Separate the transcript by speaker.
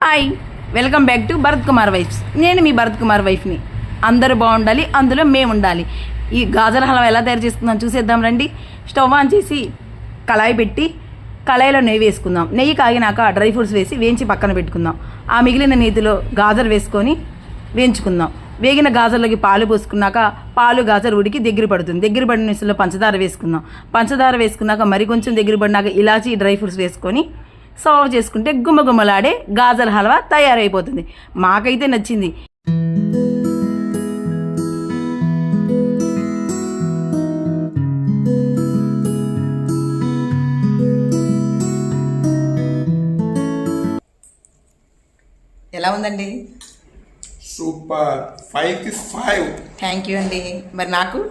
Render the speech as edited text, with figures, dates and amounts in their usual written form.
Speaker 1: Hi, welcome back to Bharath Kumar wives. నేను మీ భరత్ కుమార్ వైఫ్ని. అందరూ బాగుండాలి, అందులో మేము ఉండాలి. ఈ గాజర్ హల్వా ఎలా తయారు చేసుకుందాం చూసేద్దాం రండి. స్టవ్ ఆన్ చేసి కళాయి పెట్టి కళాయిలో నెయ్యి వేసుకుందాం. నెయ్యి కాగినాక డ్రై ఫ్రూట్స్ వేసి వేయించి పక్కన పెట్టుకుందాం. ఆ మిగిలిన నెయ్యిలో గాజర్ వేసుకొని వేయించుకుందాం. వేగిన గాజర్లోకి పాలు పోసుకున్నాక పాలు గాజర్ ఉడికి దగ్గర పడుతుంది. దగ్గర పడిన విషయంలో పంచదార వేసుకుందాం. పంచదార వేసుకున్నాక మరి కొంచెం దగ్గర పడినాక ఇలాచి డ్రై ఫ్రూట్స్ వేసుకొని సర్వ్ చేసుకుంటే గుమ్మగుమ్మలాడే గాజర్ హల్వా తయారైపోతుంది. మాకైతే నచ్చింది. ఎలా ఉందండి?
Speaker 2: సూపర్, 5కి 5.
Speaker 1: థ్యాంక్ యూ అండి. మరి నాకు